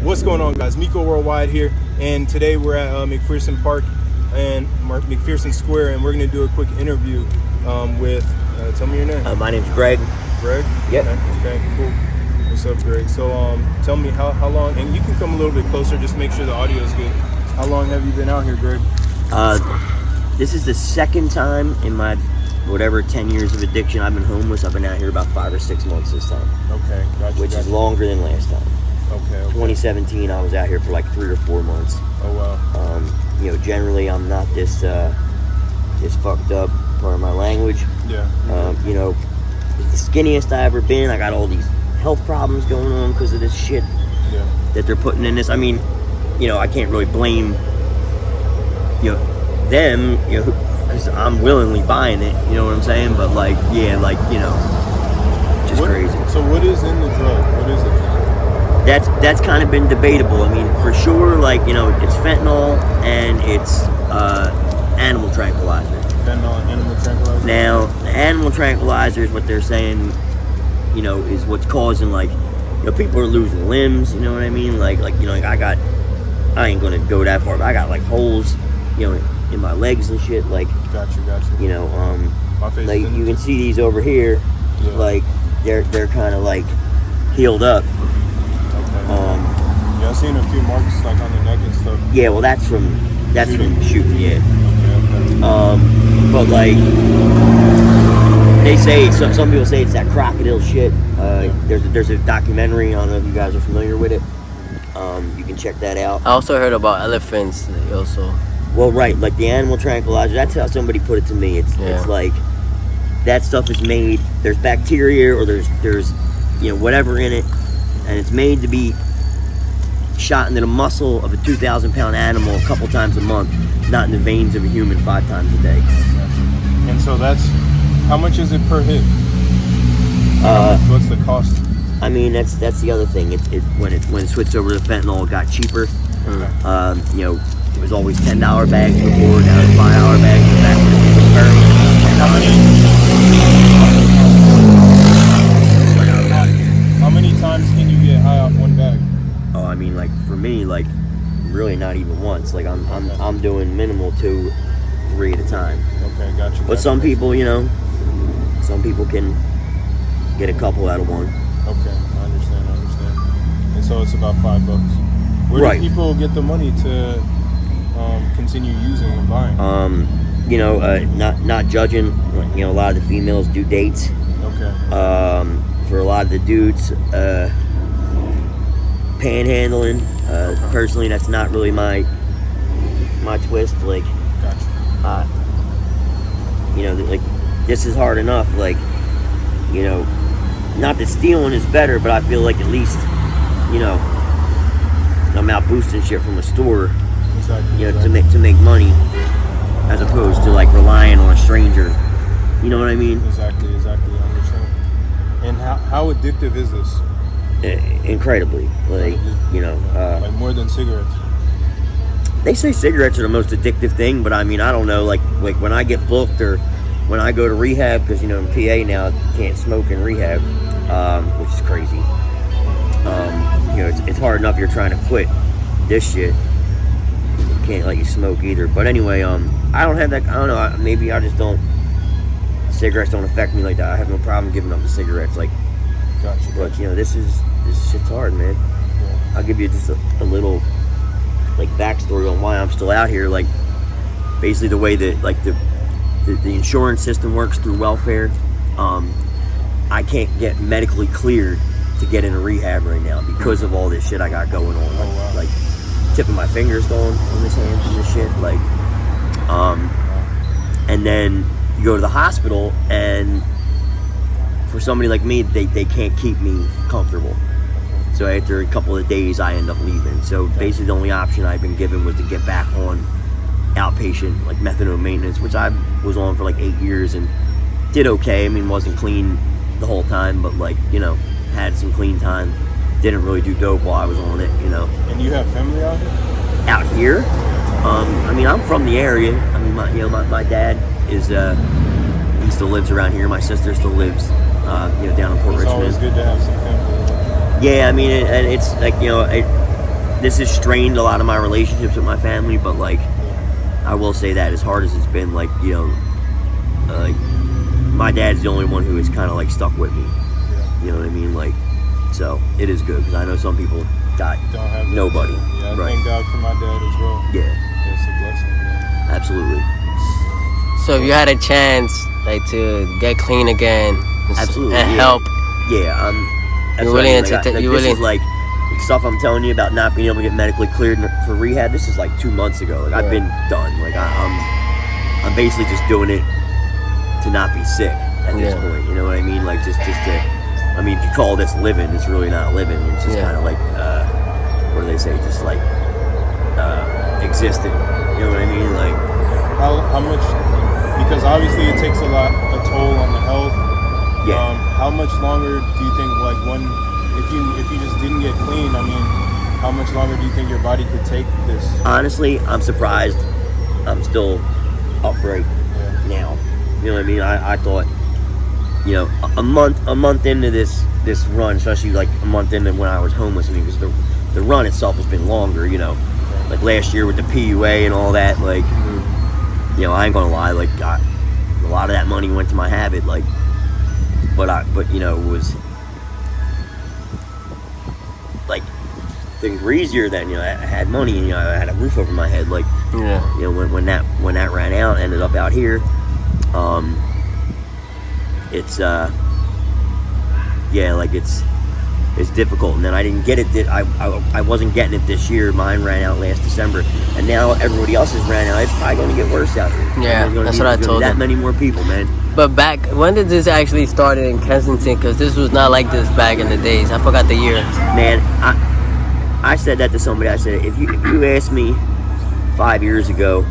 What's going on, guys? Miko Worldwide here, and today we're at McPherson Park and McPherson Square, and we're going to do a quick interview with, tell me your name. My name's Greg. Greg? Yep. Okay, cool. What's up, Greg? So tell me how long, and you can come a little bit closer, just make sure the audio is good. How long have you been out here, Greg? This is the second time in my 10 years of addiction I've been homeless. I've been out here about 5 or 6 months this time. Okay, gotcha. Which is longer than last time. Okay. 2017, I was out here for like 3 or 4 months. Oh wow. Generally I'm not this fucked up, part of my language. Yeah. It's the skinniest I ever been. I got all these health problems going on because of this shit that they're putting in this. I mean, I can't really blame them, because I'm willingly buying it, you know what I'm saying? But just crazy. So what is in the drug? What is it? That's kind of been debatable. I mean, for sure, it's fentanyl and it's animal tranquilizer. Fentanyl and animal tranquilizer? Now, the animal tranquilizer is what they're saying, is what's causing, people are losing limbs, you know what I mean? I ain't gonna go that far, but I got, holes, in my legs and shit, Gotcha. My face you can see these over here, they're kind of, healed up. Okay. I've seen a few marks, on the neck and stuff. Yeah, well, that's from shooting, yeah. Okay. But they say, some people say it's that crocodile shit. There's a documentary, I don't know if you guys are familiar with it. You can check that out. I also heard about elephants also. Well, right, the animal tranquilizer, that's how somebody put it to me. It's that stuff is made, there's bacteria or there's whatever in it, and it's made to be shot into the muscle of a 2,000-pound animal a couple times a month, not in the veins of a human 5 times a day. And so that's, how much is it per hit? What's the cost? I mean, that's the other thing. When it switched over to fentanyl, it got cheaper. Okay. It was always $10 bags before, now it's $5 bags. Back when it was How many times can you get high off one bag? Oh, I mean, for me, really not even once. I'm doing minimal 2, 3 at a time. Okay, gotcha. But some people, some people can get a couple out of one. Okay, I understand. And so it's about $5. Where do people get the money to continue using and buying? Not judging. A lot of the females do dates. Okay. For a lot of the dudes, panhandling. Personally, that's not really my twist. Gotcha. This is hard enough. Not that stealing is better, but I feel at least, I'm out boosting shit from a store. Exactly. To make money, as opposed to relying on a stranger. You know what I mean? Exactly. I understand. And how addictive is this? Incredibly, more than cigarettes. They say cigarettes are the most addictive thing, but I mean, I don't know. When I get booked or when I go to rehab, because in PA now you can't smoke in rehab, which is crazy. It's hard enough you're trying to quit this shit. Can't let you smoke either. But anyway, I don't have that. I don't know. Maybe I just don't. Cigarettes don't affect me like that. I have no problem giving up the cigarettes. Gotcha. But this shit's hard, man. Yeah. I'll give you just a little backstory on why I'm still out here. Basically the way that the insurance system works through welfare. I can't get medically cleared to get into rehab right now because of all this shit I got going on. Oh, wow. Tipping my fingers going on this hand from this shit. And then you go to the hospital, and for somebody like me, they can't keep me comfortable. So after a couple of days, I end up leaving. So basically the only option I've been given was to get back on outpatient, methadone maintenance, which I was on for 8 years and did okay. I mean, wasn't clean the whole time, but had some clean time. Didn't really do dope while I was on it, And you have family out here? Out here? I mean, I'm from the area. I mean, my dad is, he still lives around here. My sister still lives, down in Port Richmond. It's always good to have some family. Yeah, I mean, and it's this has strained a lot of my relationships with my family, but like I will say that as hard as it's been, like, you know, my dad's the only one who is kind of like stuck with me. You know what I mean? Like, so it is good because I know some people got Don't have nobody. Yeah, I Right. thank God for my dad as well. Yeah, Yeah, it's a blessing, man. absolutely. So if you had a chance, like, to get clean again, Absolutely, and yeah. help, Yeah, that's You're what I willing mean. to Like, ta- like, you're this willing- is like stuff I'm telling you about not being able to get medically cleared for rehab. This is like 2 months ago. Like I've been done. Like I'm basically just doing it to not be sick at this point. You know what I mean? Like just to. I mean, if you call this living, it's really not living. It's just kind of like what do they say? Just like existing. You know what I mean? Like How much? Because obviously it takes a toll on the health. Yeah. How much longer do you think, like, if you just didn't get clean? I mean, how much longer do you think your body could take this? honestly, I'm surprised I'm still upright now. You know what I mean? I thought, you know, a month into this run, especially like a month into when I was homeless. I mean, because the run itself has been longer. You know, like last year with the PUA and all that. Like, you know, I ain't gonna lie. Like, a lot of that money went to my habit. Like, but you know, it was like things were easier then. You know, I had money. And, you know, I had a roof over my head. Like, yeah. you know, when that ran out, ended up out here. It's yeah, like it's difficult. And then I didn't get it. I wasn't getting it this year. Mine ran out last December, and now everybody else's ran out. It's probably going to get worse out here. Yeah, that's what I told that them. many more people, man. But when did this actually start in Kensington? Because this was not like this back in the days. I forgot the year. Man, I said that to somebody. I said, if you asked me 5 years ago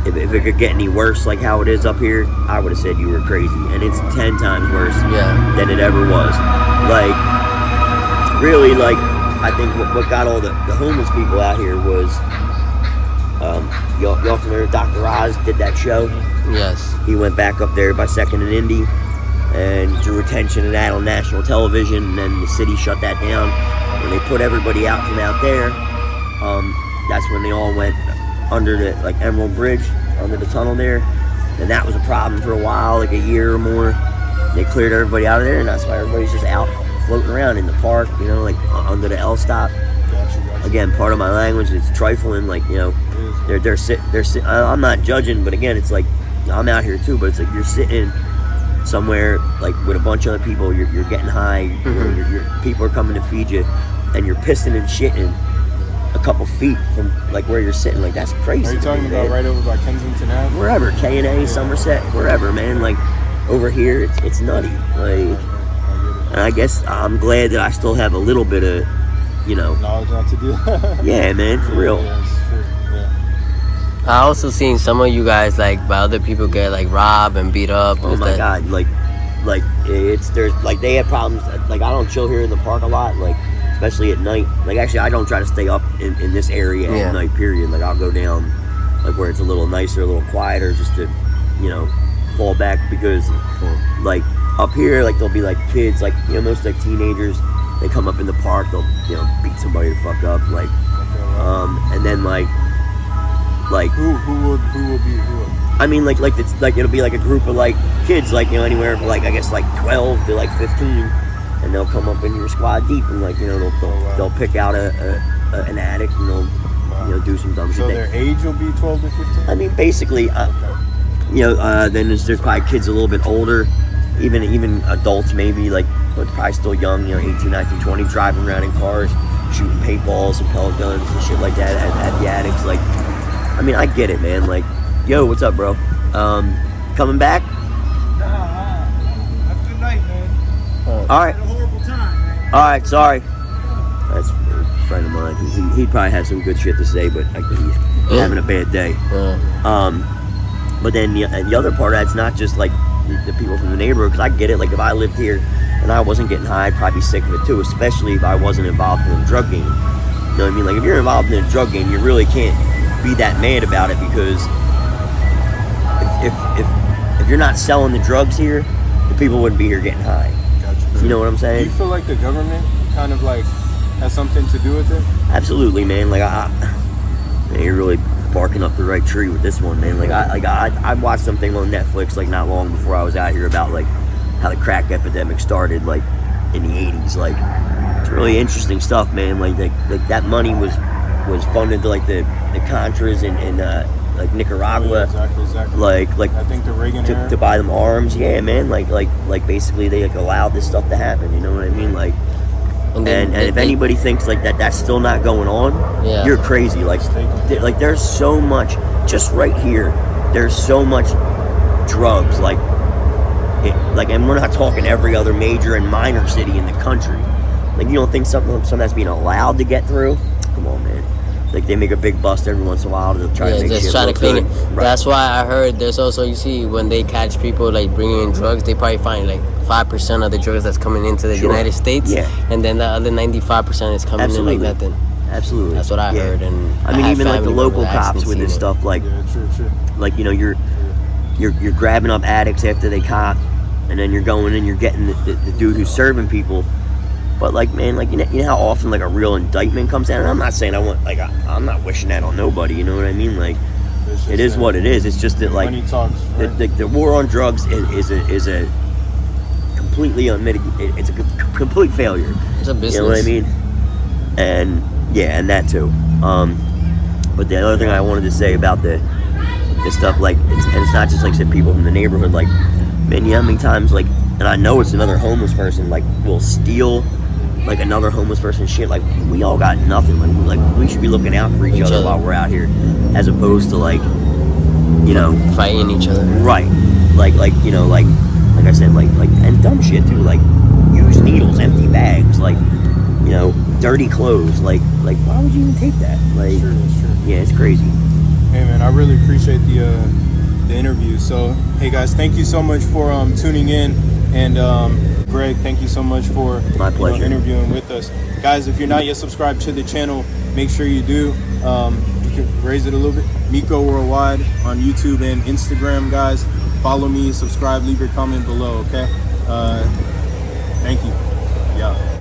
if it could get any worse like how it is up here, I would have said you were crazy. And it's 10 times worse than it ever was. Like, really, like, I think what got all the homeless people out here was, y'all familiar with Dr. Oz did that show? Yes. He went back up there by 2nd and Indy and drew attention to that on national television, and then the city shut that down. When they put everybody out from out there, that's when they all went under the, like, Emerald Bridge, under the tunnel there. And that was a problem for a while, like a year or more. They cleared everybody out of there, and that's why everybody's just out floating around in the park, you know, like under the L stop. Gotcha. Again, part of my language, it's trifling, like, you know, they're sitting. I'm not judging, but again, it's like, I'm out here too, but it's like you're sitting somewhere like with a bunch of other people, you're getting high, your people are coming to feed you, and you're pissing and shitting a couple feet from like where you're sitting. Like, that's crazy. Are you talking about man. right over by Kensington Ave? Wherever, K&A, Somerset, wherever, man. Like, over here, it's nutty. Like, and I guess I'm glad that I still have a little bit of, you know, Knowledge not to do that. yeah, man, for real. Yeah, it's true. Yeah. I also seen some of you guys, like, by other people get, like, robbed and beat up. Oh my God, like there's like they have problems. Like, I don't chill here in the park a lot, like especially at night. Like, actually, I don't try to stay up in this area at night. Period. Like, I'll go down like where it's a little nicer, a little quieter, just to, you know, fall back, because like up here, like there'll be like kids, like, you know, most like teenagers. They come up in the park, they'll, you know, beat somebody the fuck up, like, and then like who will be who? I mean, like it's like it'll be like a group of like kids, like, you know, anywhere from like, I guess, like 12 to like 15, and they'll come up in your squad deep, and like, you know, they'll pick out an addict, and they'll, you know, do some dumb shit. So their age will be 12 to 15? I mean, basically, you know, then there's probably kids a little bit older, even adults maybe, like, but probably still young, you know, 18, 19, 20, driving around in cars, shooting paintballs and pellet guns and shit like that at the addicts. Like, I mean, I get it, man. Like, yo, what's up, bro? Coming back? Have a good night, man. All right. Had a horrible time, man. All right, sorry. That's a friend of mine. He'd probably have some good shit to say, but like, he's having a bad day. But then the other part of that's not just like the people from the neighborhood, because I get it. Like, if I lived here and I wasn't getting high, I'd probably be sick of it too, especially if I wasn't involved in a drug game. You know what I mean? Like, if you're involved in a drug game, you really can't be that mad about it, because if you're not selling the drugs here, the people wouldn't be here getting high. Gotcha. You know what I'm Do saying? you feel like the government kind of like has something to do with it? Absolutely, man. Like man, you're really barking up the right tree with this one, man. I watched something on Netflix like not long before I was out here about like how the crack epidemic started like in the 80s. Like it's really interesting stuff, man. Like that money was funded to like the Contras in like Nicaragua. Yeah, exactly. Like I think the Reagan era. to buy them arms. Yeah, man. Like basically they like allowed this stuff to happen. You know what I mean? Like. And if anybody thinks like that's still not going on, you're crazy. Like there's so much just right here. There's so much drugs. And we're not talking every other major and minor city in the country. Like you don't think something that's being allowed to get through? Come on, man. Like they make a big bust every once in a while to try to make just shit try to look clean good. it. Right. That's why I heard there's also, you see, when they catch people like bringing in drugs, they probably find like 5% of the drugs that's coming into the United States, and then the other 95% is coming in like nothing. Absolutely. That's what I heard. And I mean, even like the local cops with this it. stuff, like, True. like you know, you're grabbing up addicts after they cop, and then you're going and you're getting the dude who's serving people. But like, man, like you know how often like a real indictment comes down. And I'm not saying I'm not wishing that on nobody. You know what I mean? Like, it is what it is. It's just that like money talks, right? the war on drugs is a completely unmitigated. It's a complete failure. It's a business. You know what I mean? And that too. But the other thing I wanted to say about this stuff, like, it's not just like said people from the neighborhood. Like, man, you know how many times like, and I know it's another homeless person like will steal like another homeless person's shit. Like we all got nothing. Like we should be looking out for each other while we're out here, as opposed to like, you know, fighting each other. Right. Like you know, like I said, like and dumb shit too. Like used needles, empty bags, like, you know, dirty clothes. Like why would you even take that? Like, Sure. yeah, it's crazy. Hey man, I really appreciate the interview. So hey guys, thank you so much for tuning in, and Greg, thank you so much for My pleasure. interviewing with us. Guys, if you're not yet subscribed to the channel, make sure you do. You can raise it a little bit. Miko Worldwide on YouTube and Instagram, guys. Follow me, subscribe, leave your comment below, okay? Thank you. Yeah.